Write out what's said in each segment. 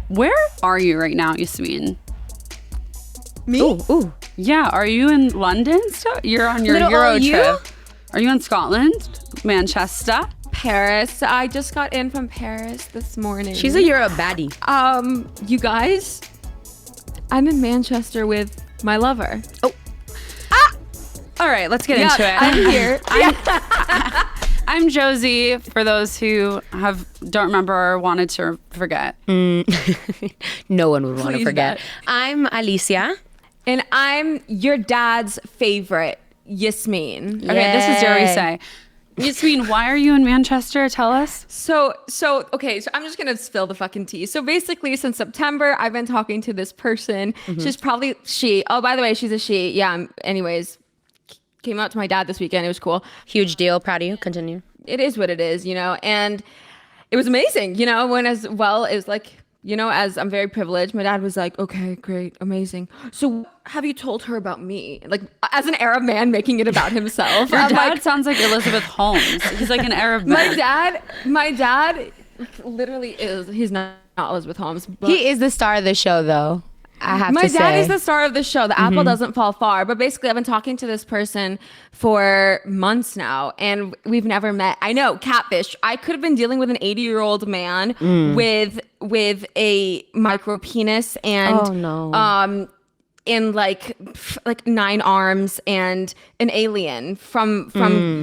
Where are you right now, Yasmine? Me? Ooh. Yeah, are you in London still? You're on your Little Euro old you? trip. Are you in Scotland? Manchester? Paris. I just got in from Paris this morning. She's a Euro baddie. You guys, I'm in Manchester with my lover. Oh. All right, let's get into it. I'm here. I'm Josie, for those who don't remember or wanted to forget. No one would want to Please forget. not. I'm Alicia. And I'm your dad's favorite, Yasmine. Okay, this is dare we say. Yasmine, why are you in Manchester? Tell us. So I'm just gonna spill the fucking tea. So basically, since September, I've been talking to this person. She's oh, by the way, she's a she. Yeah. Anyways, came out to my dad this weekend. It was cool. Huge deal. Proud of you. Continue. It is what it is, and it was amazing, when as well as like, as I'm very privileged, my dad was like, okay, great, amazing. So have you told her about me? Like, as an Arab man making it about himself. Your I'm dad like, sounds like Elizabeth Holmes. He's like an Arab man. my dad literally is, he's not Elizabeth Holmes. But He is the star of the show, though. I have my to say. dad is the star of the show. The apple doesn't fall far. But basically, I've been talking to this person for months now, and we've never met. I know, catfish. I could have been dealing with an 80-year-old man with a micro penis and and like 9 arms and an alien from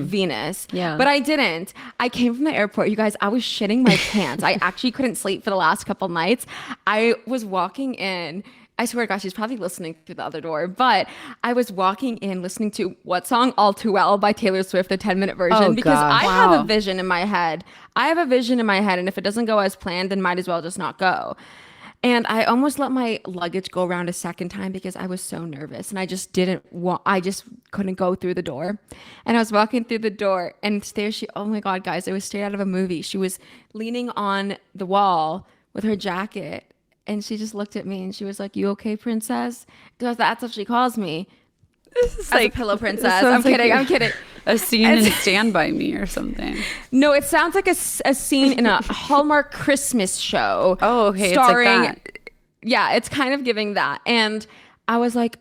Venus. Yeah. But I didn't. I came from the airport. You guys, I was shitting my pants. I actually couldn't sleep for the last couple nights. I was walking in. I swear to God, she's probably listening through the other door. But I was walking in listening to what song? All Too Well by Taylor Swift, the 10-minute version. Oh, because gosh. I have a vision in my head. And if it doesn't go as planned, then might as well just not go. And I almost let my luggage go around a second time because I was so nervous. And I just I just couldn't go through the door. And I was walking through the door and there oh my God, guys, it was straight out of a movie. She was leaning on the wall with her jacket. And she just looked at me and she was like, "You okay, princess?" Because that's what she calls me. This is As a pillow princess. I'm kidding. A scene in Stand By Me or something. No, it sounds like a scene in a Hallmark Christmas show. Oh, okay. Starring, it's like that. Yeah, it's kind of giving that. And I was like,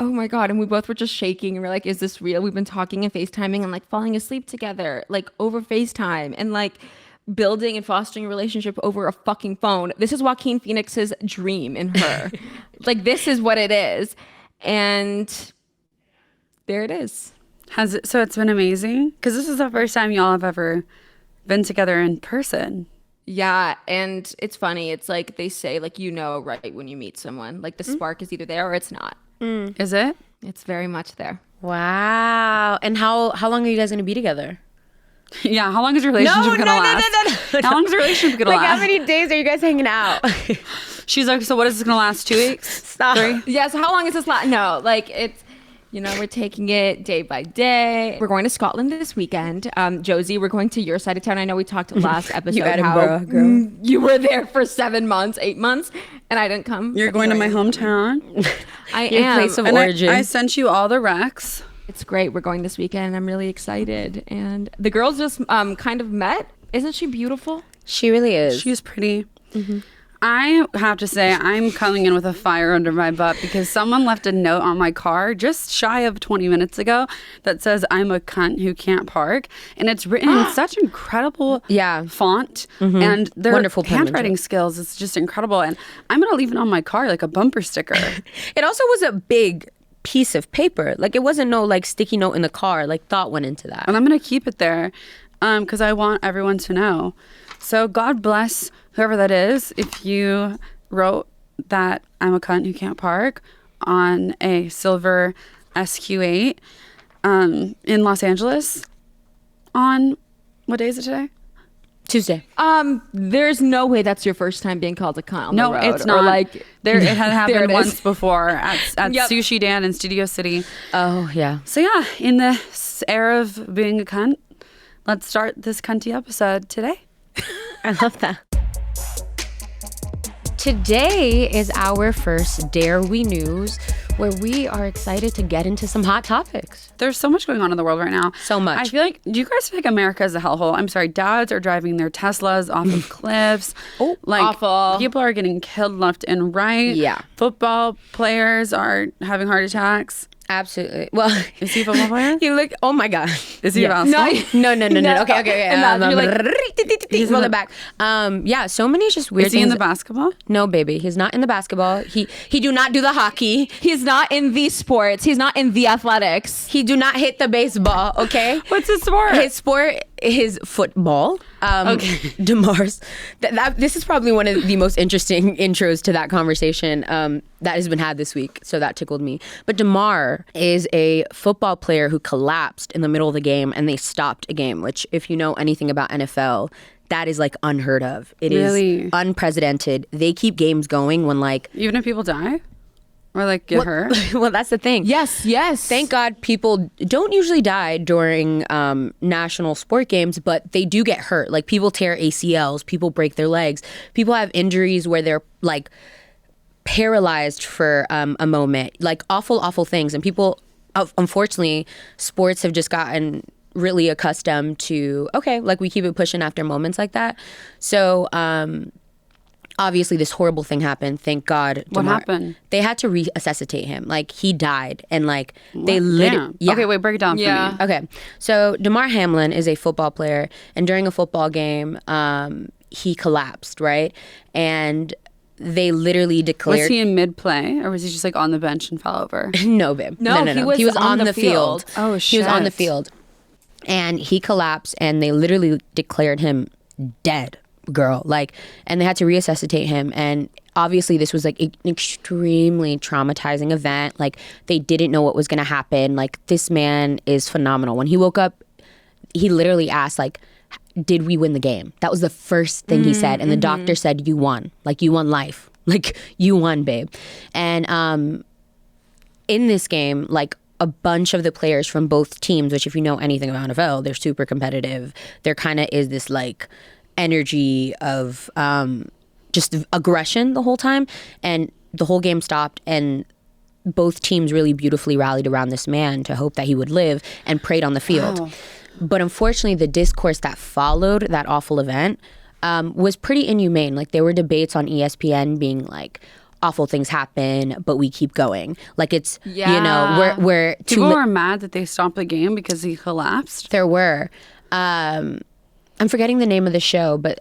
oh my God. And we both were just shaking. And we're like, is this real? We've been talking and FaceTiming and like falling asleep together, like over FaceTime and like building and fostering a relationship over a fucking phone. This is Joaquin Phoenix's dream in her. Like, this is what it is. And there it is. So it's been amazing? Because this is the first time y'all have ever been together in person. Yeah, and it's funny. It's like they say, like, right when you meet someone. Like, the spark is either there or it's not. Is it? It's very much there. Wow. And how long are you guys going to be together? Yeah, how long is your relationship going to last? No. How long is your relationship going to last? How many days are you guys hanging out? She's like, so what is this going to last? 2 weeks? Stop. 3? Yeah, so how long is this last? No, like, it's, we're taking it day by day. We're going to Scotland this weekend. Josie, we're going to your side of town. I know we talked last episode Edinburgh, how girl. You were there for 7 months, 8 months, and I didn't come. You're But going to here my I am. hometown. I Your am. place of And origin. I sent you all the recs. It's great. We're going this weekend, and I'm really excited. And the girls just kind of met. Isn't she beautiful? She really is. She's pretty. I have to say, I'm coming in with a fire under my butt because someone left a note on my car just shy of 20 minutes ago that says, "I'm a cunt who can't park." And it's written in such incredible font. And their Wonderful handwriting skills is just incredible. And I'm going to leave it on my car like a bumper sticker. It also was a big piece of paper. Like, it wasn't no like sticky note in the car. Like, thought went into that. And I'm going to keep it there because I want everyone to know. So God bless whoever that is. If you wrote that "I'm a cunt who can't park" on a silver SQ8 in Los Angeles on, what day is it today? Tuesday. There's no way that's your first time being called a cunt on the road. It's not. Or like, it had happened There it is. once before at Yep. Sushi Dan in Studio City. Oh, yeah. So yeah, in the era of being a cunt, let's start this cunty episode today. I love that. Today is our first Dare We News, where we are excited to get into some hot topics. There's so much going on in the world right now. So much. I feel like, do you guys feel like America is a hellhole? I'm sorry, dads are driving their Teslas off of cliffs. Awful. People are getting killed left and right. Yeah. Football players are having heart attacks. Absolutely. Well, is he a football player? You look. Oh my God. Is he a basketball? No. Okay. Roll it back. Yeah. So many just weird Is he things. in the basketball? No, baby. He's not in the basketball. He do not do the hockey. He's not in the sports. He's not in the athletics. He do not hit the baseball. Okay. What's his sport? His sport is football. Okay. Damar's. This is probably one of the most interesting intros to that conversation that has been had this week. So that tickled me. But Damar is a football player who collapsed in the middle of the game and they stopped a game, which if you know anything about NFL, that is like unheard of. It is unprecedented. They keep games going when like... Even if people die? Or like get hurt? Well, that's the thing. Yes. Thank God people don't usually die during national sport games, but they do get hurt. Like people tear ACLs, people break their legs, people have injuries where they're like paralyzed for a moment, like awful things. And people, unfortunately, sports have just gotten really accustomed to, okay, like we keep it pushing after moments like that. So, obviously this horrible thing happened. Thank God. What happened? They had to resuscitate him. Like he died and like they literally. Yeah. Okay, wait, break it down for me. Okay. So Damar Hamlin is a football player and during a football game, he collapsed, right? And they literally declared... Was he in mid-play or was he just like on the bench and fell over? No, babe. No. He was on the field. Oh, shit. He was on the field. And he collapsed and they literally declared him dead, girl. Like, and they had to resuscitate him. And obviously this was like an extremely traumatizing event. Like they didn't know what was going to happen. Like this man is phenomenal. When he woke up, he literally asked like, did we win the game? That was the first thing he said. And the doctor said, you won. Like, you won life. Like, you won, babe. And in this game, like, a bunch of the players from both teams, which if you know anything about NFL, they're super competitive. There kind of is this, like, energy of just aggression the whole time. And the whole game stopped. And both teams really beautifully rallied around this man to hope that he would live and prayed on the field. Wow. But unfortunately, the discourse that followed that awful event was pretty inhumane. Like there were debates on ESPN being like, awful things happen, but we keep going. Like it's, you know, we're people were mad that they stopped the game because he collapsed. There were. I'm forgetting the name of the show, but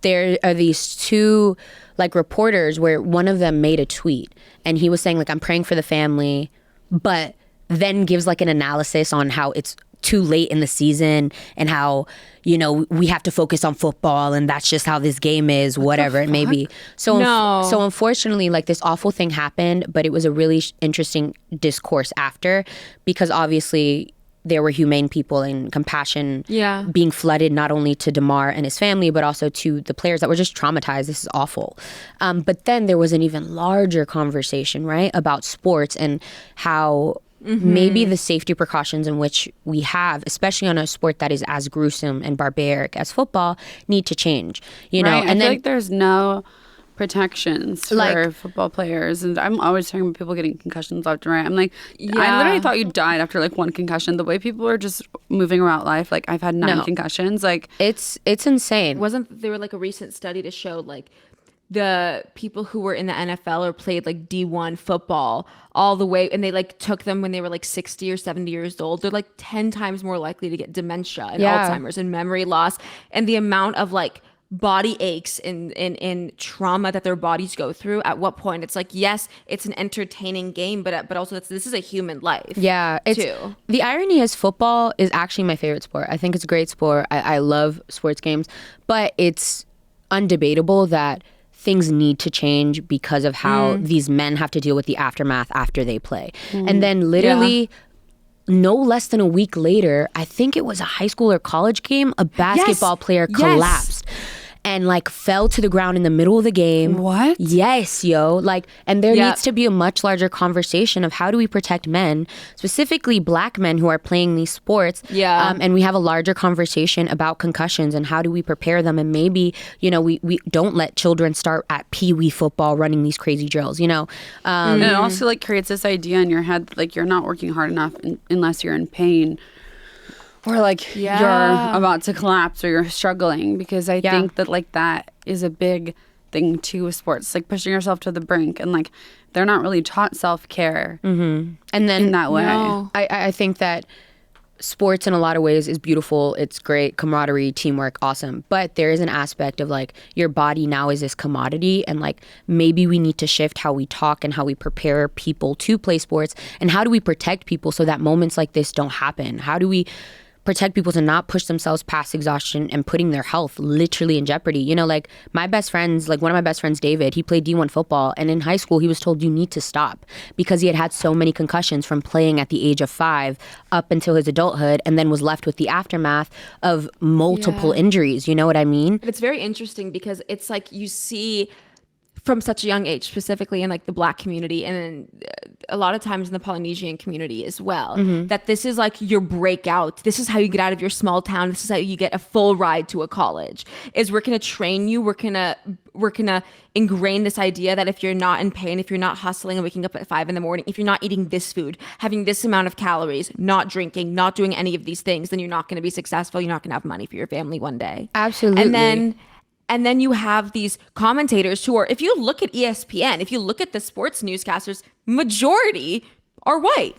there are these two like reporters where one of them made a tweet and he was saying like, I'm praying for the family, but then gives like an analysis on how it's too late in the season and how, you know, we have to focus on football and that's just how this game is, whatever it may be. So unfortunately, like this awful thing happened, but it was a really interesting discourse after because obviously there were humane people and compassion being flooded not only to Damar and his family, but also to the players that were just traumatized. This is awful. But then there was an even larger conversation, right, about sports and how maybe the safety precautions in which we have, especially on a sport that is as gruesome and barbaric as football, need to change. You know, and I feel like there's no protections for football players, and I'm always talking about people getting concussions left and right. I'm like, I literally thought you died after like one concussion. The way people are just moving around life, like I've had 9 concussions. Like it's insane. Wasn't there like a recent study to show like the people who were in the NFL or played like D1 football all the way, and they like took them when they were like 60 or 70 years old, they're like 10 times more likely to get dementia and Alzheimer's and memory loss, and the amount of like body aches and trauma that their bodies go through. At what point it's like, yes, it's an entertaining game, but also this is a human life. Yeah, too. The irony is football is actually my favorite sport. I think it's a great sport. I love sports games, but it's undebatable that things need to change because of how these men have to deal with the aftermath after they play. And then literally no less than a week later, I think it was a high school or college game, a basketball player collapsed. and like fell to the ground in the middle of the game. What? Yes, yo. Like, and there needs to be a much larger conversation of how do we protect men, specifically black men who are playing these sports. Yeah. And we have a larger conversation about concussions and how do we prepare them. And maybe, you know, we don't let children start at pee-wee football running these crazy drills, you know. And it also like creates this idea in your head, like you're not working hard enough unless you're in pain. Or like you're about to collapse or you're struggling, because I think that like that is a big thing too with sports, like pushing yourself to the brink, and like they're not really taught self-care and then in that way. No. I think that sports in a lot of ways is beautiful. It's great, camaraderie, teamwork, awesome. But there is an aspect of like your body now is this commodity, and like maybe we need to shift how we talk and how we prepare people to play sports, and how do we protect people so that moments like this don't happen? How do we protect people to not push themselves past exhaustion and putting their health literally in jeopardy? You know, like my best friends, like one of my best friends, David, he played D1 football, and in high school he was told you need to stop because he had had so many concussions from playing at the age of 5 up until his adulthood, and then was left with the aftermath of multiple injuries. You know what I mean? It's very interesting because it's like you see from such a young age, specifically in like the Black community, and then a lot of times in the Polynesian community as well, that this is like your breakout. This is how you get out of your small town. This is how you get a full ride to a college. Is we're gonna train you. We're gonna ingrain this idea that if you're not in pain, if you're not hustling and waking up at 5 a.m, if you're not eating this food, having this amount of calories, not drinking, not doing any of these things, then you're not gonna be successful. You're not gonna have money for your family one day. Absolutely. And then you have these commentators who are, if you look at ESPN, if you look at the sports newscasters, majority are white.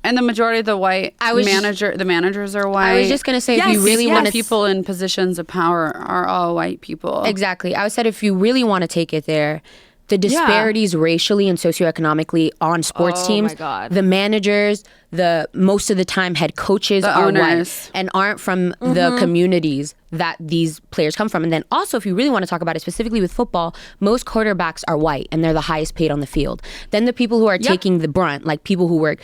And the majority of the white the managers are white. I was just gonna say, if you really want to, people in positions of power are all white people. Exactly. I said if you really want to take it there, the disparities racially and socioeconomically on sports teams, my God. the managers, the most of the time head coaches are owners. white and aren't from the communities that these players come from. And then also, if you really want to talk about it specifically with football, most quarterbacks are white and they're the highest paid on the field. Then the people who are taking the brunt, like people who work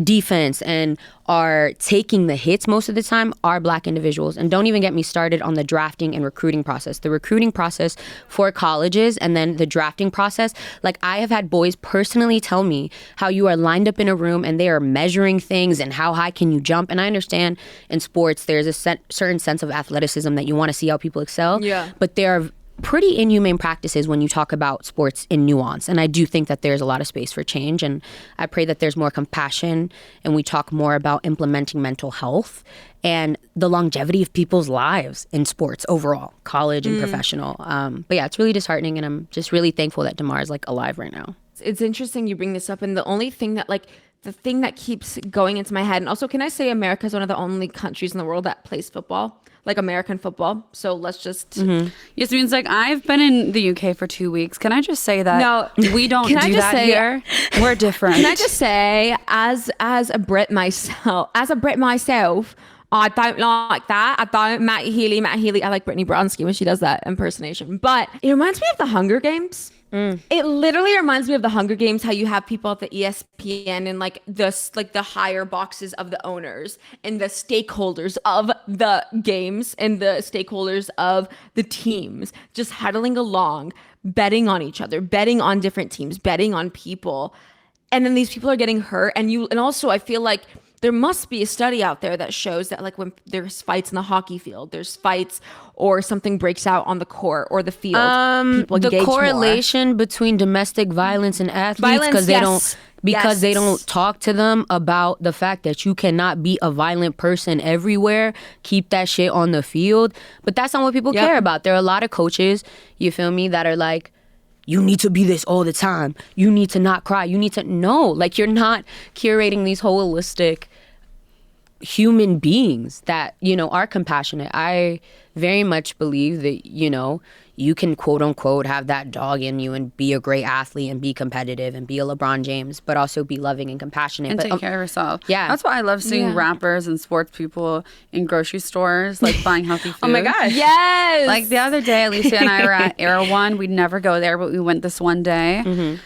defense and are taking the hits most of the time, are black individuals. And don't even get me started on the drafting and recruiting process. The recruiting process for colleges and then the drafting process. Like I have had boys personally tell me how you are lined up in a room and they are measuring things and how high can you jump. And I understand in sports there's a certain sense of athleticism that you want to see how people excel. Yeah. But there are pretty inhumane practices when you talk about sports in nuance. And I do think that there's a lot of space for change. And I pray that there's more compassion and we talk more about implementing mental health and the longevity of people's lives in sports overall, college and professional. But yeah, it's really disheartening. And I'm just really thankful that Damar is like alive right now. It's interesting you bring this up. And the only thing that the thing that keeps going into my head, and also can I say America is one of the only countries in the world that plays football? Like American football. So let's just... Yes, means like I've been in the UK for 2 weeks. Can I just say that? No. We don't do that here. We're different. Can I just say, as a Brit myself, I don't like that. I don't. Matt Healy. I like Brittany Bronski when she does that impersonation. But it reminds me of the Hunger Games. It literally reminds me of the Hunger Games, how you have people at the ESPN and like the higher boxes of the owners and the stakeholders of the games and the stakeholders of the teams just huddling along, betting on each other, betting on different teams, betting on people. And then these people are getting hurt. And also I feel like there must be a study out there that shows that like when there's fights in the hockey field, there's fights or something breaks out on the court or the field, people the engage correlation more. Between domestic violence and athletes because they don't talk to them about the fact that you cannot be a violent person everywhere. Keep that shit on the field. But that's not what people care about. There are a lot of coaches, you feel me, that are like, you need to be this all the time. You need to not cry. You need to... No, like you're not curating these holistic human beings that, you know, are compassionate. I very much believe that, you know, you can quote unquote have that dog in you and be a great athlete and be competitive and be a LeBron James, but also be loving and compassionate. And but, take care of yourself. Yeah. That's why I love seeing rappers and sports people in grocery stores, like buying healthy food. Oh my gosh. Yes. Like the other day, Alicia and I were at Era One. We'd never go there, but we went this one day.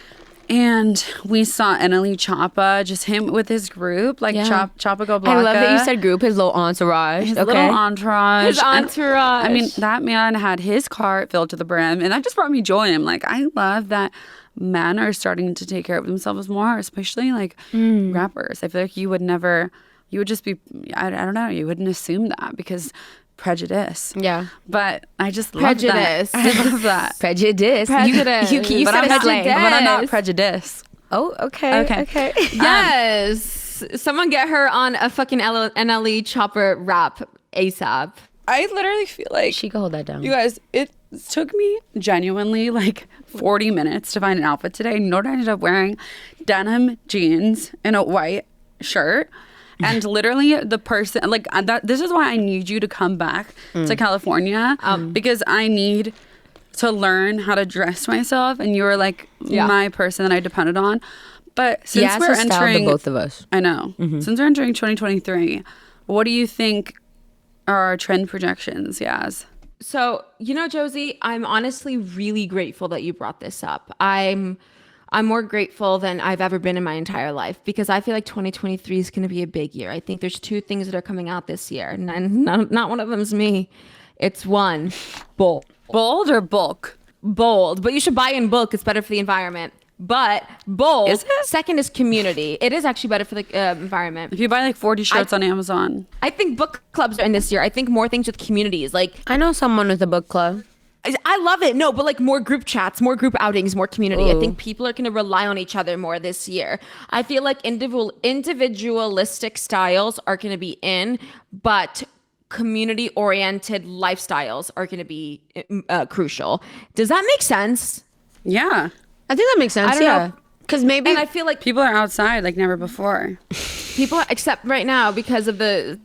And we saw Annalie Chapa, just him with his group, like Chapa Go Blanca. I love that you said group, his little entourage. His little entourage. His entourage. And, I mean, that man had his cart filled to the brim, and that just brought me joy. I'm like, I love that men are starting to take care of themselves more, especially like rappers. I feel like you would just be, I don't know, you wouldn't assume that because prejudice. Yeah. But I just Prejudice. love that. I love that. Prejudice. Prejudice. You But said I'm a slang. but I'm not prejudiced. Oh, okay. Yes. Someone get her on a fucking NLE Chopper rap ASAP. I literally feel like, She can hold that down. you guys, it took me genuinely like 40 minutes to find an outfit today. You know what I ended up wearing? Denim jeans and a white shirt. And literally the person, like this is why I need you to come back to California because I need to learn how to dress myself. And you were like my person that I depended on. But since we're entering, both of us. I know. Since we're entering 2023, what do you think are our trend projections, Yaz? So, you know, Josie, I'm honestly really grateful that you brought this up. I'm more grateful than I've ever been in my entire life because I feel like 2023 is going to be a big year. I think there's 2 things that are coming out this year, and not one of them is me. It's one, bold. Bold or bulk? Bold, but you should buy in bulk. It's better for the environment. But bold. Is it? Second is community. It is actually better for the environment. If you buy like 40 shirts on Amazon. I think book clubs are in this year. I think more things with communities. Like I know someone with a book club. I love it. No, but like more group chats, more group outings, more community. Ooh. I think people are going to rely on each other more this year. I feel like individualistic styles are going to be in, but community-oriented lifestyles are going to be crucial. Does that make sense? Yeah. I think that makes sense. I don't know. Because maybe And I feel like People are outside like never before. people, except right now because of the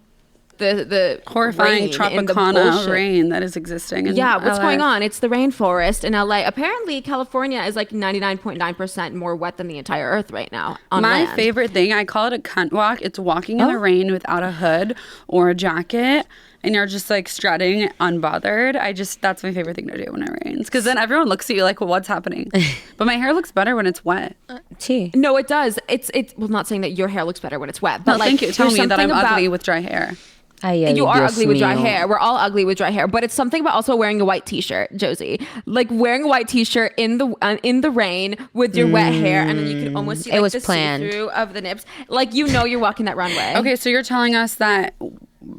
Horrifying rain and the Tropicana bullshit. rain that is existing in What's LA. going on? It's the rainforest in LA. Apparently, California is like 99.9% more wet than the entire earth right now on My land. favorite thing, I call it a cunt walk. It's walking in the rain without a hood or a jacket, and you're just like strutting unbothered. That's my favorite thing to do when it rains, because then everyone looks at you like, well, what's happening? But my hair looks better when it's wet. tea. No, it does. It's well, not saying that your hair looks better when it's wet, but No, like, thank you. Tell there's me that I'm something ugly about- with dry hair. You are ugly with dry hair. We're all ugly with dry hair, but it's something about also wearing a white t-shirt, Josie. Like wearing a white t-shirt in the rain with your wet hair, and then you can almost see like, was the planned. see-through of the nips. Like you're walking that runway. Okay, so you're telling us that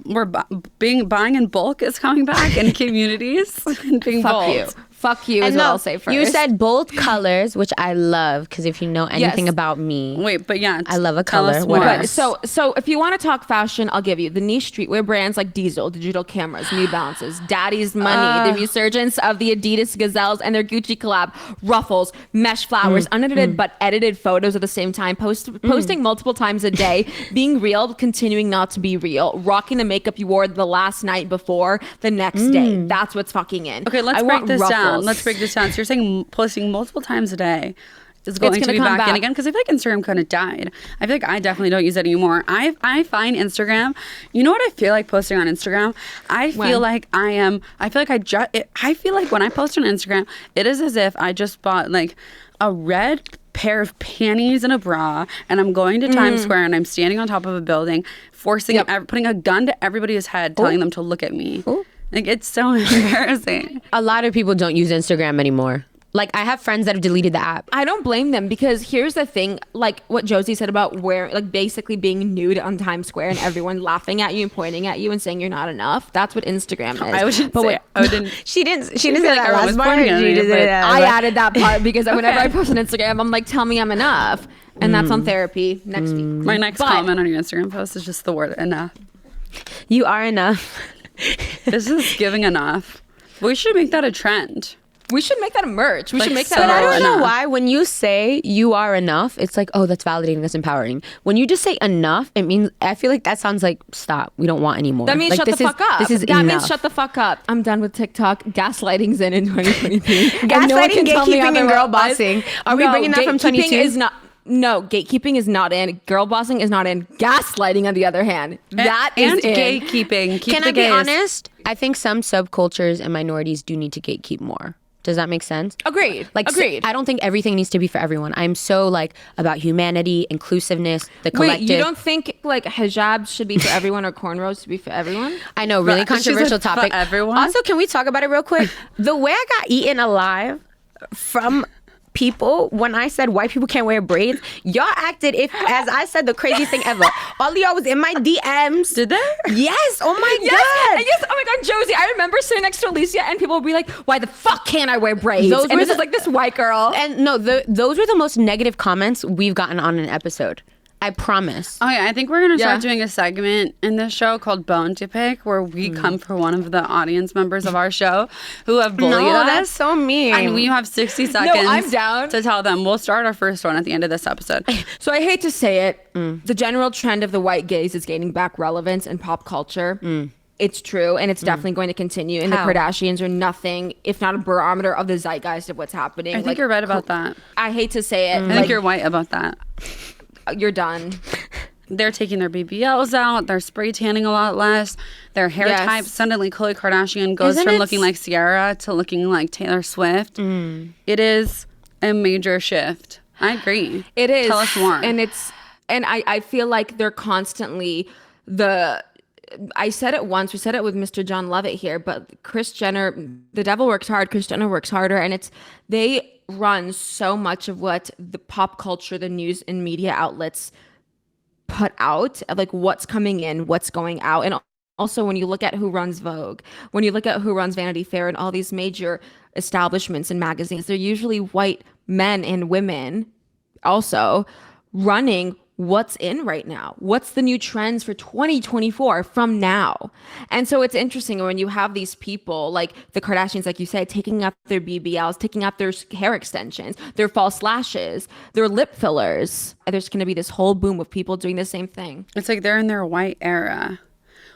we're buying in bulk is coming back in communities and being bold. Fuck you is what I'll say first. You said bold colors, which I love because if you know anything Yes. about me, Wait, but yeah, I love a tell color. us What more. else? So if you want to talk fashion, I'll give you the niche streetwear brands like Diesel, Digital Cameras, New Balances, Daddy's Money, the resurgence of the Adidas Gazelles and their Gucci collab, Ruffles, mesh flowers, unedited but edited photos at the same time, posting multiple times a day, being real, continuing not to be real, rocking the makeup you wore the last night before the next day. That's what's fucking in. Okay, let's break this down. Let's break this down. So you're saying posting multiple times a day is going to be back in again? Because I feel like Instagram kind of died. I feel like I definitely don't use it anymore. I find Instagram, you know what I feel like posting on Instagram? I feel like I feel like when I post on Instagram, it is as if I just bought like a red pair of panties and a bra, and I'm going to Times Square and I'm standing on top of a building, putting a gun to everybody's head, telling them to look at me. Like, it's so embarrassing. a lot of people don't use Instagram anymore. Like I have friends that have deleted the app. I don't blame them because here's the thing, like what Josie said about basically being nude on Times Square and everyone laughing at you and pointing at you and saying you're not enough. That's what Instagram is. She didn't say like that everyone last was part. pointing at me, but I added that part because whenever I post on Instagram, I'm like, tell me I'm enough. And that's on therapy next week. My next comment on your Instagram post is just the word enough. You are enough. This is giving enough. We should make that a trend. We should make that a merch. We Like, should make so that But I a don't merch. know enough. why when you say you are enough, it's like, oh, that's validating, that's empowering. When you just say enough, it means I feel like that sounds like stop. We don't want any more. That means like, shut the fuck up. This is that enough. means shut the fuck up. I'm done with TikTok. Gaslighting's in 2023. Gaslighting, gatekeeping, and girl bossing. Are we bringing that from 22? No, gatekeeping is not in. Girl bossing is not in. Gaslighting, on the other hand, that is and in. gatekeeping. Keep Can the I be gays. honest? I think some subcultures and minorities do need to gatekeep more Does that make sense? Agreed. Like, Agreed. I don't think everything needs to be for everyone. I'm so like about humanity, inclusiveness, the collective. Wait, you don't think like hijabs should be for everyone or cornrows should be for everyone? I know, really But she's controversial like, for topic. everyone? Also, can we talk about it real quick? The way I got eaten alive from people when I said white people can't wear braids, y'all acted as I said the craziest thing ever. All of y'all was in my DMs. Did they? Yes. Oh my Yes, god. yes. Oh my God, Josie. I remember sitting next to Alicia and people would be like, "Why the fuck can't I wear braids?" Those and were this the- is like this white girl. And no, those were the most negative comments we've gotten on an episode. I promise. Okay, I think we're gonna Yeah. start doing a segment in this show called Bone to Pick, where we come for one of the audience members of our show who have bullied No, us. that's so mean. And we have 60 seconds I'm down. to tell them. We'll start our first one at the end of this episode. So I hate to say it, the general trend of the white gaze is gaining back relevance in pop culture. It's true, and it's definitely going to continue. And How? the Kardashians are nothing if not a barometer of the zeitgeist of what's happening. I think you're right about that. I hate to say it. I think you're white about that. You're done. They're taking their BBLs out. They're spray tanning a lot less. Their hair Yes. type, suddenly Khloe Kardashian goes Isn't from it looking like Ciara to looking like Taylor Swift. It is a major shift. I agree. It is. Tell us more. And I feel like they're constantly I said it once, we said it with Mr. John Lovett here, but Kris Jenner, the devil works hard, Kris Jenner works harder, and they run so much of what the pop culture, the news and media outlets put out, like what's coming in, what's going out. And also when you look at who runs Vogue, when you look at who runs Vanity Fair and all these major establishments and magazines, they're usually white men and women also running what's in right now. What's the new trends for 2024 from now? And so it's interesting when you have these people like the Kardashians, like you said, taking up their BBLs, taking up their hair extensions, their false lashes, their lip fillers. And there's going to be this whole boom of people doing the same thing. It's like they're in their white era,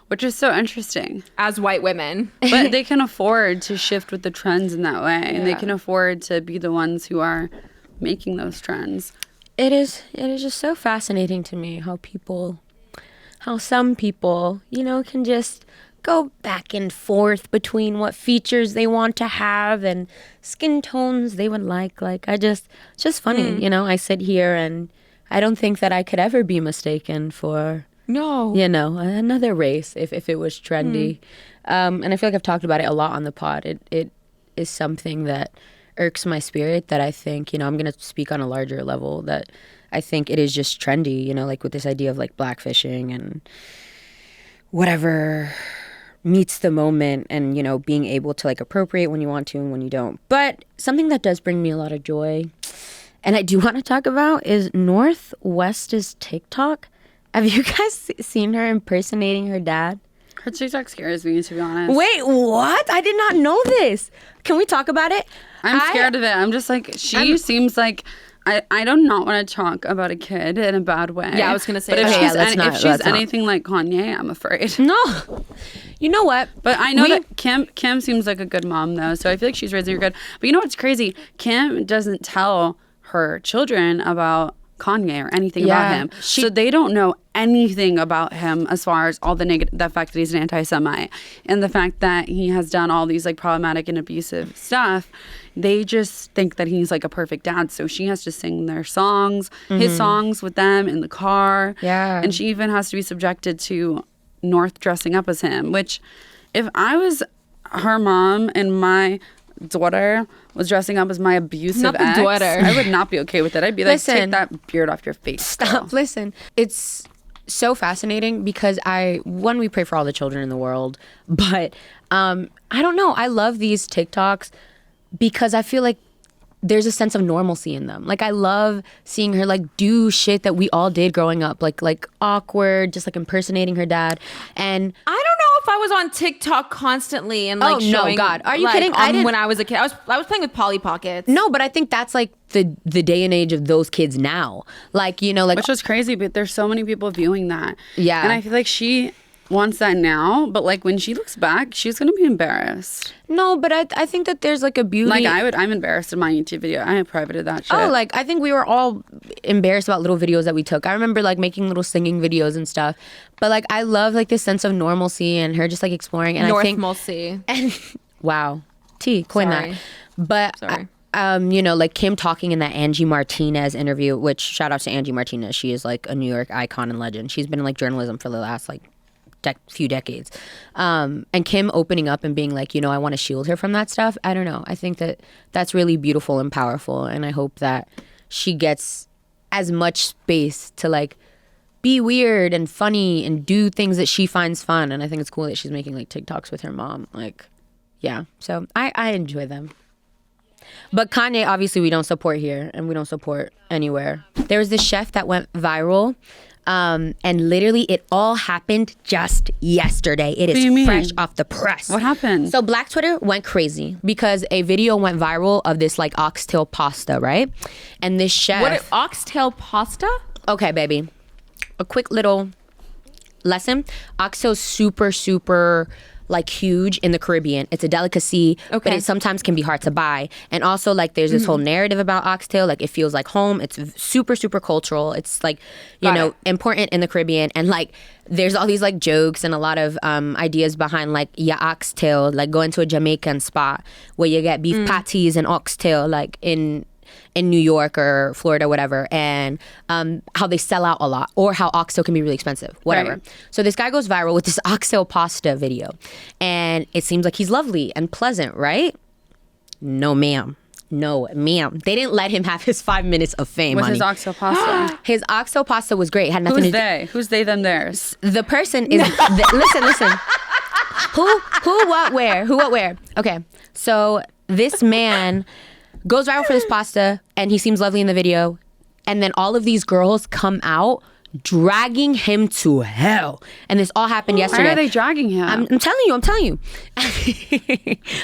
which is so interesting. As white women. But they can afford to shift with the trends in that way. And they can afford to be the ones who are making those trends. It is just so fascinating to me how some people, can just go back and forth between what features they want to have and skin tones they would like. It's just funny, I sit here and I don't think that I could ever be mistaken for, No. another race if it was trendy. And I feel like I've talked about it a lot on the pod. It is something that irks my spirit that I think, I'm going to speak on a larger level, that I think it is just trendy, like with this idea of like blackfishing and whatever meets the moment and, being able to like appropriate when you want to and when you don't. But something that does bring me a lot of joy and I do want to talk about is Northwest's TikTok. Have you guys seen her impersonating her dad? Her TikTok scares me, to be honest. Wait, what? I did not know this. Can we talk about it? I'm scared of it. I'm just like, seems like, I do not want to talk about a kid in a bad way. Yeah, I was going to say But if that. she's anything like Kanye, I'm afraid. No. You know what? But I know that Kim seems like a good mom, though. So I feel like she's raising her good. But you know what's crazy? Kim doesn't tell her children about Kanye or anything about him. So they don't know anything about him as far as all the fact that he's an anti-Semite and the fact that he has done all these like problematic and abusive stuff. They just think that he's like a perfect dad. So she has to sing their songs, his songs with them in the car. Yeah. And she even has to be subjected to North dressing up as him, which if I was her mom and my daughter was dressing up as my abusive Not the ex, daughter. I would not be okay with it. I'd be like, Listen. take that beard off your face. Stop. girl. Listen, it's so fascinating because we pray for all the children in the world, but I don't know. I love these TikToks because I feel like there's a sense of normalcy in them. Like I love seeing her like do shit that we all did growing up, like awkward, just like impersonating her dad. And I don't know if I was on TikTok constantly and like Oh, no, showing, God. Are you like, kidding? I didn't- when I was a kid. I was playing with Polly Pockets. no, but I think that's like the day and age of those kids now. Like, like Which was crazy, but there's so many people viewing that. Yeah. And I feel like she wants that now, but like when she looks back, she's gonna be embarrassed. no, but I think that there's like a beauty. Like I'm embarrassed in my YouTube video. I privated that shit. Oh, like I think we were all embarrassed about little videos that we took. I remember like making little singing videos and stuff. But like I love like this sense of normalcy and her just like exploring. And I think North Mulsey. and wow, coin Sorry. that. But Sorry. you know, like Kim talking in that Angie Martinez interview, which shout out to Angie Martinez. She is like a New York icon and legend. She's been in like journalism for the last like few decades. And Kim opening up and being like, you know, I want to shield her from that stuff. I don't know. I think that that's really beautiful and powerful. And I hope that she gets as much space to like be weird and funny and do things that she finds fun. And I think it's cool that she's making like TikToks with her mom. Like, yeah. So I enjoy them. But Kanye, obviously, we don't support here and we don't support anywhere. There was this chef that went viral. And literally it all happened just yesterday. It is fresh off the press. What happened? So Black Twitter went crazy because a video went viral of this like oxtail pasta, right? And this chef... What, oxtail pasta? Okay, baby. A quick little lesson. Oxtail's super like huge in the Caribbean. It's a delicacy, but it sometimes can be hard to buy. And also like there's this whole narrative about oxtail. Like it feels like home. It's super cultural. It's like, you know, important in the Caribbean. And like there's all these like jokes and a lot of ideas behind like oxtail, like going to a Jamaican spot where you get beef patties and oxtail like in New York or Florida, whatever, and how they sell out a lot, or how oxtail can be really expensive, whatever. Right. So this guy goes viral with this oxtail pasta video, and it seems like he's lovely and pleasant, right? No, ma'am. They didn't let him have his 5 minutes of fame. What's honey. his oxtail pasta? His oxtail pasta was great. It had nothing Who's to they? Who's they, them, theirs? The person is... listen. Who, what, where? Okay, so this man... goes viral for this pasta, and he seems lovely in the video. And then all of these girls come out dragging him to hell. And this all happened yesterday. Why are they dragging him? I'm telling you. I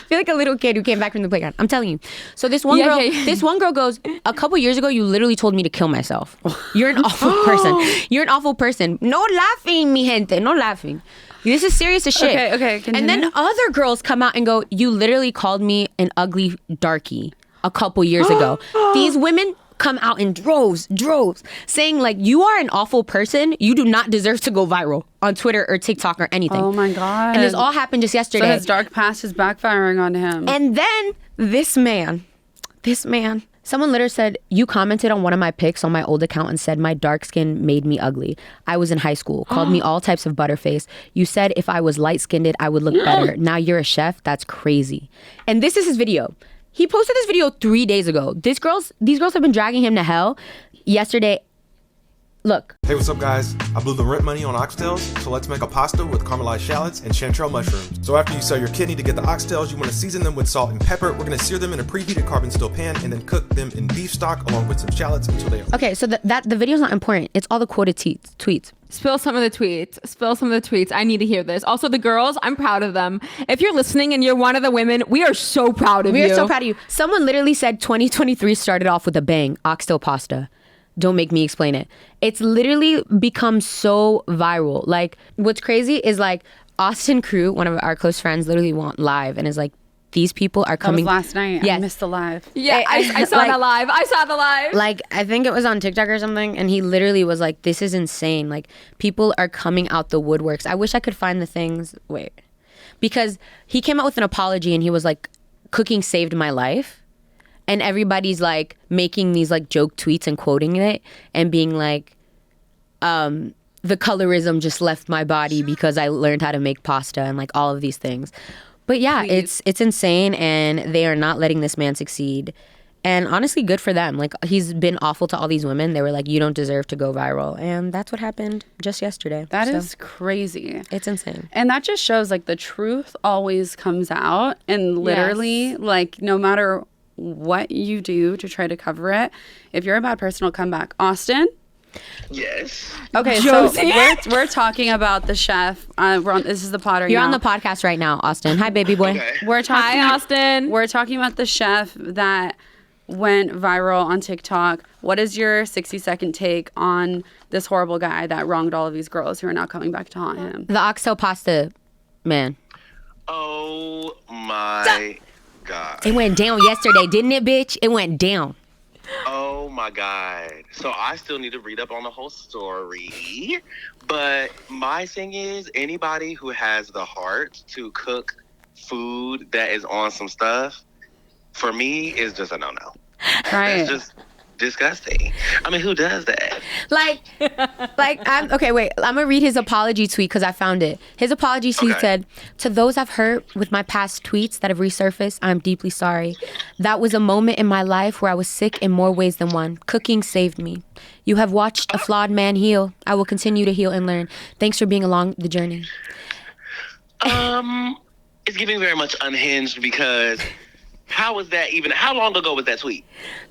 feel like a little kid who came back from the playground. I'm telling you. So this one girl goes, a couple years ago, you literally told me to kill myself. You're an awful person. No laughing, mi gente. No laughing. This is serious as shit. Okay. Continue. And then other girls come out and go, you literally called me an ugly darky a couple years ago. These women come out in droves, saying like, you are an awful person. You do not deserve to go viral on Twitter or TikTok or anything. Oh my God. And this all happened just yesterday. So his dark past is backfiring on him. And then this man, someone literally said, you commented on one of my pics on my old account and said my dark skin made me ugly. I was in high school. Called me all types of butterface. You said if I was light-skinned, I would look better. Now you're a chef? That's crazy. And this is his video. He posted this video 3 days ago. These girls have been dragging him to hell. Yesterday, look. Hey, what's up, guys? I blew the rent money on oxtails, so let's make a pasta with caramelized shallots and chanterelle mushrooms. So after you sell your kidney to get the oxtails, you want to season them with salt and pepper. We're going to sear them in a preheated carbon steel pan and then cook them in beef stock along with some shallots until they are... Okay, so the video's not important. It's all the quoted tweets. Spill some of the tweets. I need to hear this. Also, the girls, I'm proud of them. If you're listening and you're one of the women, we are so proud of you. We are so proud of you. Someone literally said 2023 started off with a bang. Oxtail pasta. Don't make me explain it. It's literally become so viral. Like, what's crazy is like Austin Crew, one of our close friends, literally went live and is like, these people are coming. That was last night. Yes. I missed the live. Yeah, I saw that live. I saw the live. Like, I think it was on TikTok or something, and he literally was like, this is insane. Like, people are coming out the woodworks. I wish I could find the things. Wait. Because he came out with an apology, and he was like, cooking saved my life. And everybody's like making these like joke tweets and quoting it and being like, the colorism just left my body because I learned how to make pasta and like all of these things. But yeah, it's insane, and they are not letting this man succeed. And honestly, good for them. Like, he's been awful to all these women. They were like, you don't deserve to go viral. And that's what happened just yesterday. That is crazy. It's insane. And that just shows like the truth always comes out, and literally like no matter what you do to try to cover it, if you're a bad person, it'll come back. Austin? Yes. Okay, Josie? so we're talking about the chef. This is the Potter. You're on the podcast right now, Austin. Hi, baby boy. Okay. We're talking. Hi, Austin. We're talking about the chef that went viral on TikTok. What is your 60-second take on this horrible guy that wronged all of these girls who are now coming back to haunt him? The oxtail pasta man. Oh my God. It went down yesterday, didn't it, bitch? It went down. Oh my God. So I still need to read up on the whole story. But my thing is, anybody who has the heart to cook food that is on some stuff, for me, is just a no-no. Right. That's just disgusting. I mean, who does that? I'm okay. Wait, I'm gonna read his apology tweet because I found it. His apology tweet said, "To those I've hurt with my past tweets that have resurfaced, I'm deeply sorry. That was a moment in my life where I was sick in more ways than one. Cooking saved me. You have watched a flawed man heal. I will continue to heal and learn. Thanks for being along the journey." It's giving very much unhinged because how long ago was that tweet?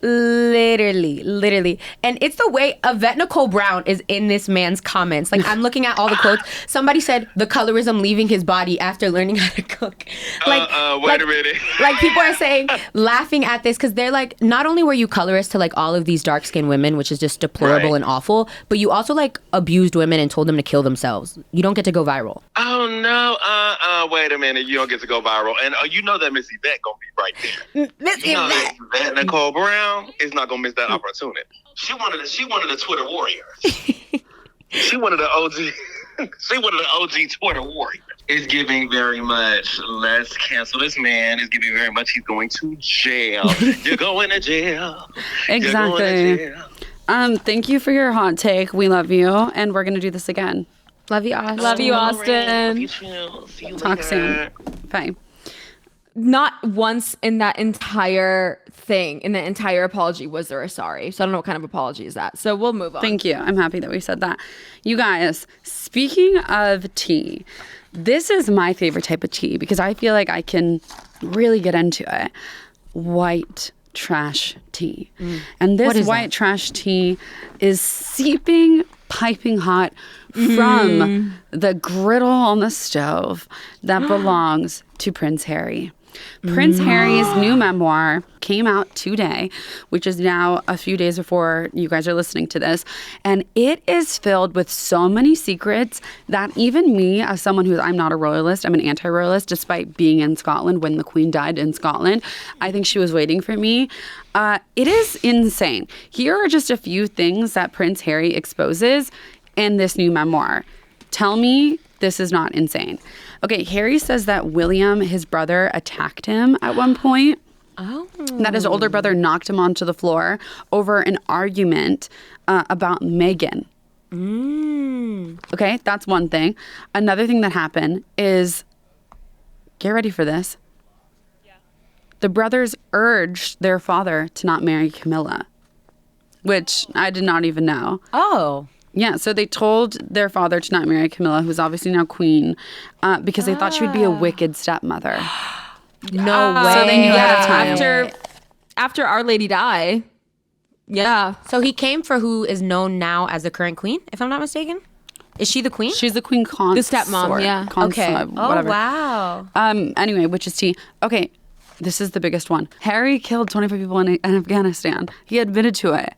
Literally. And it's the way Yvette Nicole Brown is in this man's comments. Like, I'm looking at all the quotes. Somebody said the colorism leaving his body after learning how to cook. Wait a minute. Like, people are saying, laughing at this, because they're like, not only were you colorist to like all of these dark-skinned women, which is just deplorable and awful, but you also like abused women and told them to kill themselves. You don't get to go viral. Oh no, wait a minute, you don't get to go viral. And you know that Miss Yvette gonna be right there. Miss You know Yvette. that Yvette Nicole Brown is not gonna miss that opportunity. She one of the Twitter warriors. She one of the OG. She one of the OG Twitter warriors. It's giving very much, let's cancel this man. It's giving very much, he's going to jail. You're going to jail. Exactly. You're going to jail. Thank you for your hot take. We love you, and we're gonna do this again. Love you, Austin. Love you, Austin. Love you too. See you Talk later. soon. Bye. Not once in that entire thing, in the entire apology, was there a sorry. So I don't know what kind of apology is that. So we'll move on. Thank you. I'm happy that we said that. You guys, speaking of tea, this is my favorite type of tea because I feel like I can really get into it. White trash tea. And this white trash tea is seeping, piping hot from the griddle on the stove that belongs to Prince Harry. Prince Harry's new memoir came out today, which is now a few days before you guys are listening to this. And it is filled with so many secrets that even me, as someone I'm not a royalist, I'm an anti-royalist, despite being in Scotland when the Queen died in Scotland. I think she was waiting for me. It is insane. Here are just a few things that Prince Harry exposes in this new memoir. Tell me this is not insane. Okay, Harry says that William, his brother, attacked him at one point. Oh. That his older brother knocked him onto the floor over an argument about Meghan. Okay, that's one thing. Another thing that happened is, get ready for this. The brothers urged their father to not marry Camilla, which I did not even know. Oh. Yeah, so they told their father to not marry Camilla, who's obviously now queen, because they thought she would be a wicked stepmother. No way. So they knew ahead of time. After Our Lady died. Yeah. So he came for who is known now as the current queen, if I'm not mistaken. Is she the queen? She's the queen consort. The stepmom, yeah. Okay. Whatever. Oh, wow. Anyway, which is tea. Okay, this is the biggest one. Harry killed 25 people in Afghanistan. He admitted to it.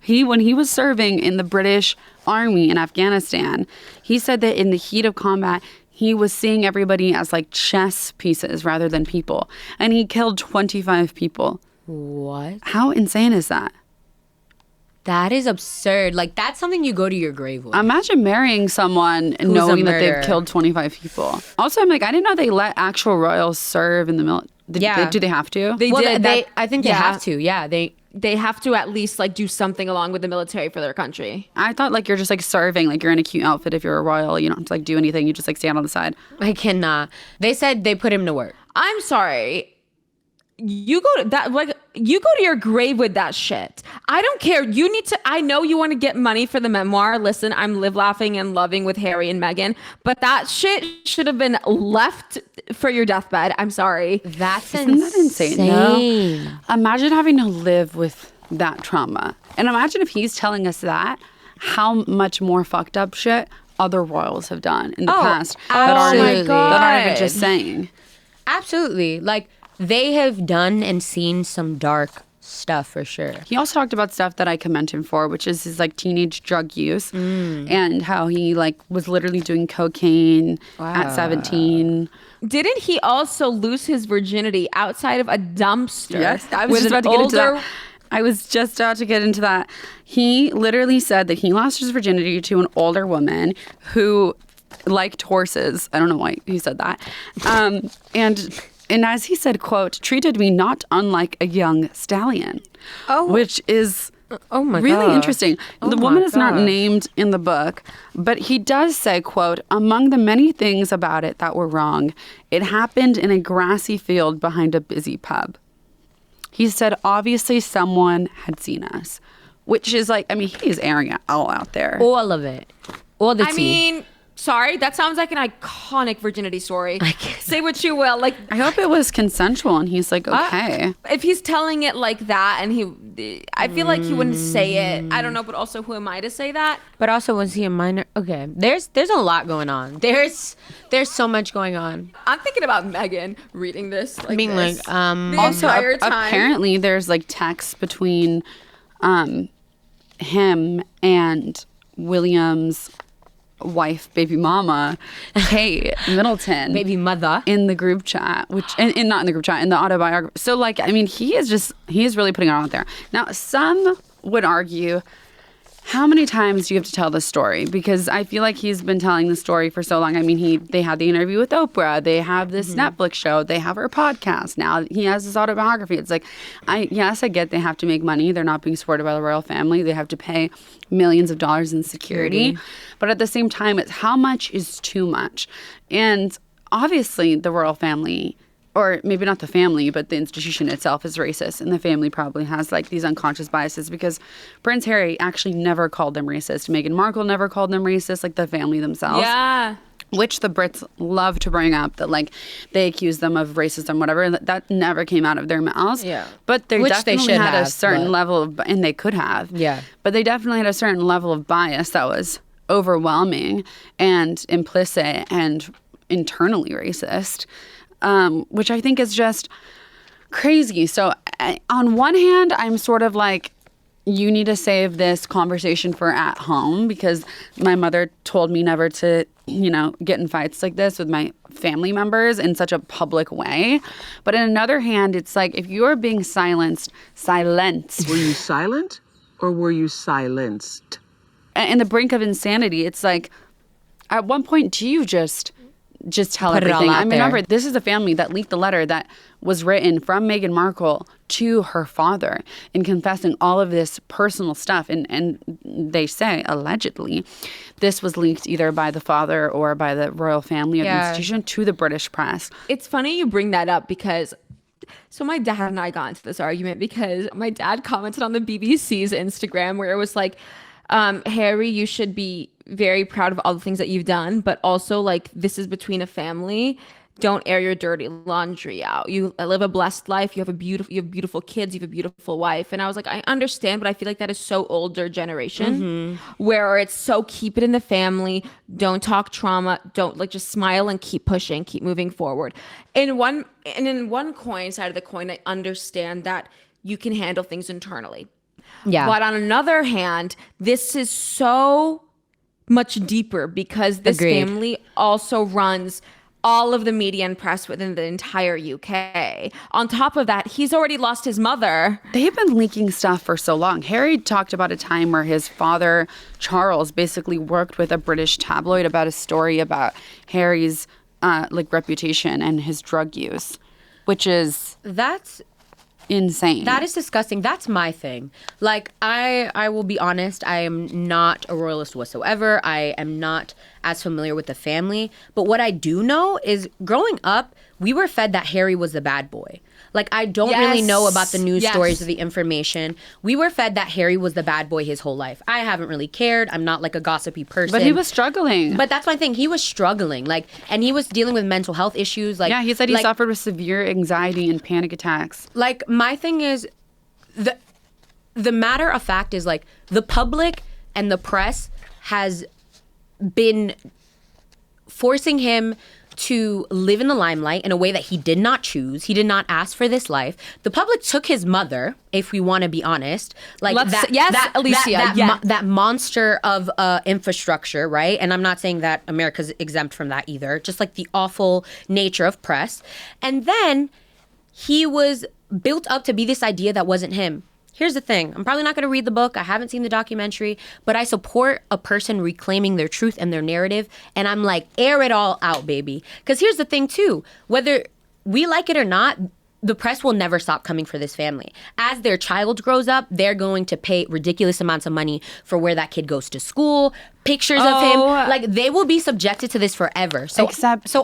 When he was serving in the British Army in Afghanistan, he said that in the heat of combat, he was seeing everybody as like chess pieces rather than people. And he killed 25 people. What? How insane is that? That is absurd. Like, that's something you go to your grave with. Imagine marrying someone and knowing that they've killed 25 people. Also, I'm like, I didn't know they let actual royals serve in the military. Yeah. Do they have to? They did. I think they have to. Yeah, they have to at least like do something along with the military for their country. I thought like you're just like serving, like you're in a cute outfit if you're a royal. You don't have to like do anything. You just like stand on the side. I cannot. They said they put him to work. I'm sorry. You go to your grave with that shit. I don't care. I know you want to get money for the memoir. Listen, I'm live laughing and loving with Harry and Meghan, but that shit should have been left for your deathbed. I'm sorry. Isn't that insane? No. Imagine having to live with that trauma. And imagine if he's telling us that, how much more fucked up shit other royals have done in the past that aren't even just saying. Absolutely. Like, they have done and seen some dark stuff for sure. He also talked about stuff that I commend him for, which is his like teenage drug use and how he like was literally doing cocaine at 17. Didn't he also lose his virginity outside of a dumpster? Yes, I was just about to get into that. I was just about to get into that. He literally said that he lost his virginity to an older woman who liked horses. I don't know why he said that. And And as he said, quote, treated me not unlike a young stallion. Oh. Which is Oh my really God. interesting. Oh The my woman is not gosh. named in the book, but he does say, quote, among the many things about it that were wrong, it happened in a grassy field behind a busy pub. He said, obviously someone had seen us, which is like, I mean, he's airing it all out there. All of it. All the tea. I mean, sorry, that sounds like an iconic virginity story. Say what you will. Like, I hope it was consensual. And he's like, okay. if he's telling it like that, and I feel like he wouldn't say it. I don't know, but also, who am I to say that? But also, was he a minor? Okay, there's a lot going on. There's so much going on. I'm thinking about Megan reading this. Like Being this, like, the Also, entire time. apparently there's like texts between him and William's wife, baby mama, Kate Middleton, baby mother. in the group chat, which and not in the group chat, in the autobiography. So like, I mean, he is really putting it out there. Now, some would argue, how many times do you have to tell this story? Because I feel like he's been telling the story for so long. I mean, they had the interview with Oprah. They have this Netflix show. They have her podcast. Now he has his autobiography. It's like, I get they have to make money. They're not being supported by the royal family. They have to pay millions of dollars in security. But at the same time, it's how much is too much. And obviously the royal family, or maybe not the family, but the institution itself is racist. And the family probably has like these unconscious biases because Prince Harry actually never called them racist. Meghan Markle never called them racist, like the family themselves. Yeah. Which the Brits love to bring up, that like they accuse them of racism, whatever. And that never came out of their mouths. Yeah. But they Which definitely they should had a have, certain but- level of, and they could have. Yeah. But they definitely had a certain level of bias that was overwhelming and implicit and internally racist. Which I think is just crazy. So on one hand, I'm sort of like, you need to save this conversation for at home, because my mother told me never to, get in fights like this with my family members in such a public way. But on another hand, it's like, if you're being silenced. Were you silent or were you silenced? In the brink of insanity, it's like, at one point, do you just tell Put it all everything? out I mean, there. remember, this is a family that leaked the letter that was written from Meghan Markle to her father in confessing all of this personal stuff. And they say, allegedly, this was leaked either by the father or by the royal family or the institution to the British press. It's funny you bring that up because so my dad and I got into this argument because my dad commented on the BBC's Instagram where it was like, Harry, you should be very proud of all the things that you've done, but also like, this is between a family. Don't air your dirty laundry out. You live a blessed life. You have beautiful kids. You have a beautiful wife. And I was like, I understand, but I feel like that is so older generation where it's so keep it in the family. Don't talk trauma. Don't like, just smile and keep pushing, keep moving forward. In one coin side of the coin, I understand that you can handle things internally. Yeah. But on another hand, this is so much deeper because this Agreed. family also runs all of the media and press within the entire UK. On top of that, he's already lost his mother. They've been leaking stuff for so long. Harry talked about a time where his father, Charles, basically worked with a British tabloid about a story about Harry's reputation and his drug use, which is That's insane. That is disgusting. That's my thing. Like, I will be honest, I am not a royalist whatsoever. I am not as familiar with the family. But what I do know is growing up, we were fed that Harry was the bad boy. Like, I don't really know about the news stories or the information. We were fed that Harry was the bad boy his whole life. I haven't really cared. I'm not like a gossipy person. But he was struggling. But that's my thing. He was struggling. Like, and he was dealing with mental health issues. Like, yeah, he said he like, suffered with severe anxiety and panic attacks. Like, my thing is, the matter of fact is, like, the public and the press has been forcing him to live in the limelight in a way that he did not choose. He did not ask for this life. The public took his mother, if we want to be honest. Like, Alicia, that monster of infrastructure, right? And I'm not saying that America's exempt from that either. Just like the awful nature of press. And then he was built up to be this idea that wasn't him. Here's the thing. I'm probably not going to read the book. I haven't seen the documentary, but I support a person reclaiming their truth and their narrative. And I'm like, air it all out, baby. Because here's the thing, too. Whether we like it or not, the press will never stop coming for this family. As their child grows up, they're going to pay ridiculous amounts of money for where that kid goes to school, pictures of him. Like, they will be subjected to this forever. So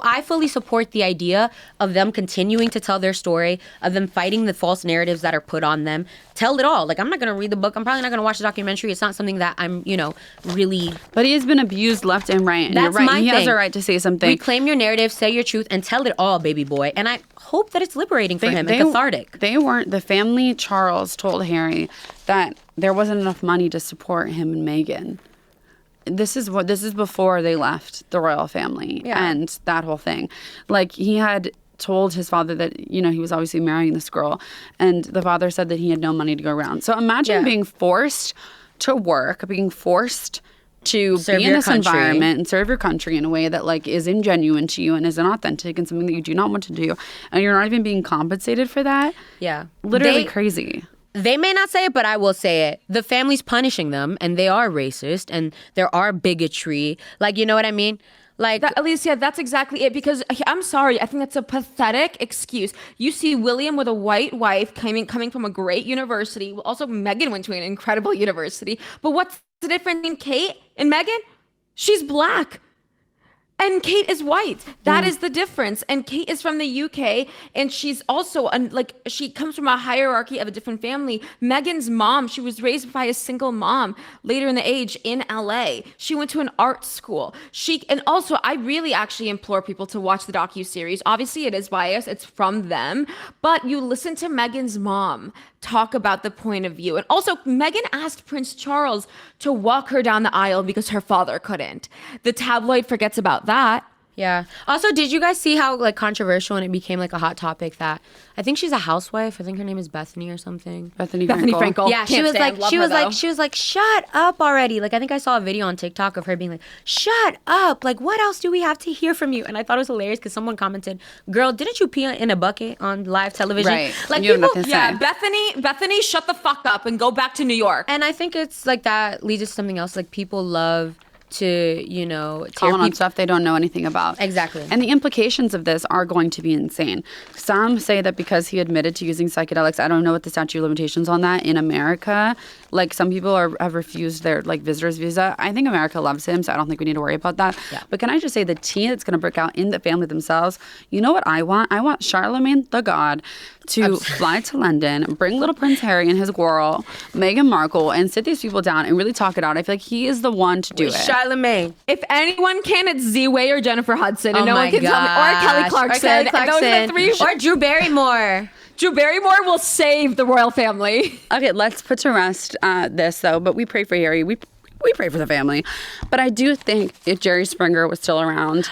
I fully support the idea of them continuing to tell their story, of them fighting the false narratives that are put on them. Tell it all. Like, I'm not going to read the book. I'm probably not going to watch the documentary. It's not something that I'm, really... But he has been abused left and right. And That's you're right. my He has thing. a right to say something. Reclaim your narrative, say your truth, and tell it all, baby boy. And I hope that it's liberating for him and cathartic. The family, Charles told Harry that there wasn't enough money to support him and Meghan. This is before they left the royal family and that whole thing. Like, he had told his father that, he was obviously marrying this girl, and the father said that he had no money to go around. So imagine being forced to work, being forced to be in this environment and serve your country in a way that, like, is ingenuine to you and isn't authentic and something that you do not want to do, and you're not even being compensated for that. Yeah. Literally crazy. They may not say it, but I will say it. The family's punishing them, and they are racist, and there are bigotry. Like, you know what I mean? Like, Alicia, that's exactly it. Because I'm sorry, I think that's a pathetic excuse. You see William with a white wife coming from a great university. Also, Meghan went to an incredible university. But what's the difference in Kate and Meghan? She's black. And Kate is white. That is the difference. And Kate is from the UK, and she's also she comes from a hierarchy of a different family. Meghan's mom, she was raised by a single mom later in the age in LA. She went to an art school. And also, I really actually implore people to watch the docuseries. Obviously, it is biased. It's from them. But you listen to Meghan's mom talk about the point of view. And also, Meghan asked Prince Charles to walk her down the aisle because her father couldn't. The tabloid forgets about that. Yeah. Also, did you guys see how, like, controversial and it became, like, a hot topic that I think she's a housewife. I think her name is Bethany or something. Bethany Frankel. Yeah, she was like, shut up already. Like, I think I saw a video on TikTok of her being like, shut up. Like, what else do we have to hear from you? And I thought it was hilarious because someone commented, girl, didn't you pee in a bucket on live television? Right. Like, you people, have nothing to say. Bethany, shut the fuck up and go back to New York. And I think it's like that leads to something else. Like, people love to, comment on stuff they don't know anything about. Exactly. And the implications of this are going to be insane. Some say that because he admitted to using psychedelics, I don't know what the statute of limitations on that in America. Like, some people have refused their, like, visitor's visa. I think America loves him, so I don't think we need to worry about that. Yeah. But can I just say the tea that's going to break out in the family themselves? You know what I want? I want Charlemagne the God to fly to London, bring little Prince Harry and his girl, Meghan Markle, and sit these people down and really talk it out. I feel like he is the one to do it. Charlemagne. If anyone can, it's Z-Way or Jennifer Hudson, and no one can tell me. Or Kelly Clarkson. And those are the three. Or Drew Barrymore. Drew Barrymore will save the royal family. Okay, let's put to rest this, though. But we pray for Harry. We pray for the family. But I do think if Jerry Springer was still around,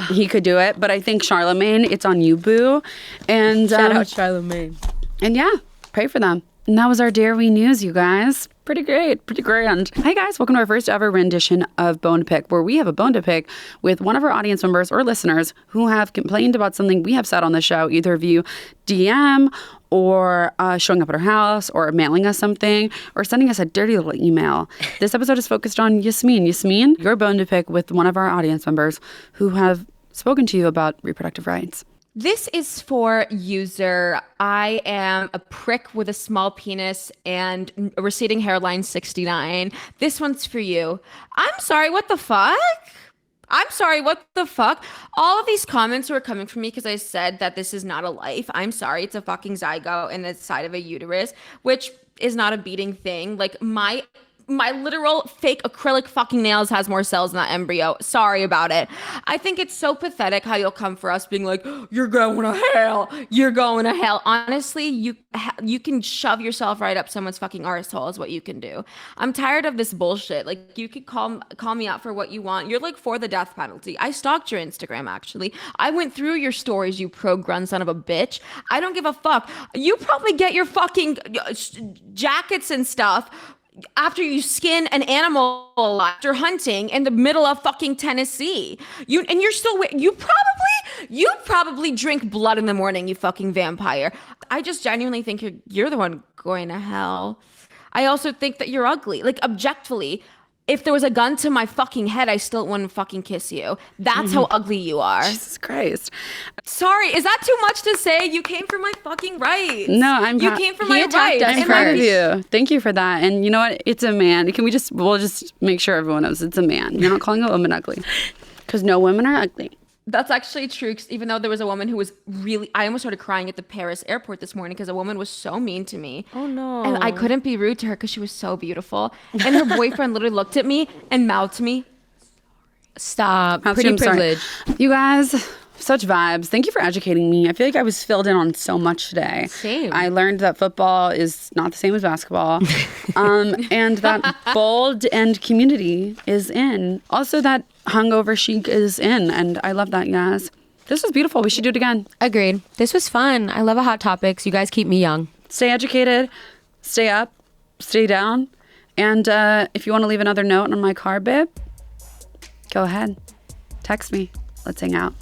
he could do it. But I think Charlemagne, it's on you, boo. And Shout out Charlemagne. And yeah, pray for them. And that was our Dare We News, you guys. Pretty great. Pretty grand. Hi, guys. Welcome to our first ever rendition of Bone to Pick, where we have a bone to pick with one of our audience members or listeners who have complained about something we have said on the show, either via DM or showing up at our house or mailing us something or sending us a dirty little email. This episode is focused on Yasmine. Yasmine, your bone to pick with one of our audience members who have spoken to you about reproductive rights. This is for user. I am a prick with a small penis and a receding hairline 69. This one's for you. I'm sorry, what the fuck? I'm sorry, what the fuck? All of these comments were coming from me because I said that this is not a life. I'm sorry, it's a fucking zygote in the side of a uterus, which is not a beating thing. Like, my literal fake acrylic fucking nails has more cells than that embryo. Sorry about it. I think it's so pathetic how you'll come for us being like, you're going to hell. You're going to hell. Honestly, you can shove yourself right up someone's fucking arsehole is what you can do. I'm tired of this bullshit. Like, you could call me out for what you want. You're like for the death penalty. I stalked your Instagram, actually. I went through your stories, you pro-gun son of a bitch. I don't give a fuck. You probably get your fucking jackets and stuff after you skin an animal after hunting in the middle of fucking Tennessee. You probably drink blood in the morning, you fucking vampire. I just genuinely think you're the one going to hell. I also think that you're ugly. Like, objectively, if there was a gun to my fucking head, I still wouldn't fucking kiss you. That's how ugly you are. Jesus Christ. Sorry, is that too much to say? You came for my fucking rights. No, You came for my rights. I'm proud of you. Thank you for that. And you know what? It's a man. We'll just make sure everyone knows it's a man. You're not calling a woman ugly. Because no women are ugly. That's actually true. 'Cause even though there was a woman who was I almost started crying at the Paris airport this morning because a woman was so mean to me. Oh no. And I couldn't be rude to her because she was so beautiful. And her boyfriend literally looked at me and mouthed to me. Stop. I'm Pretty sorry. privileged. You guys, such vibes. Thank you for educating me. I feel like I was filled in on so much today. Same. I learned that football is not the same as basketball. And that bold and community is in. Also that hungover chic is in. And I love that, guys. This was beautiful. We should do it again. Agreed. This was fun. I love a hot topics. You guys keep me young. Stay educated. Stay up. Stay down. And if you want to leave another note on my card, babe, go ahead. Text me. Let's hang out.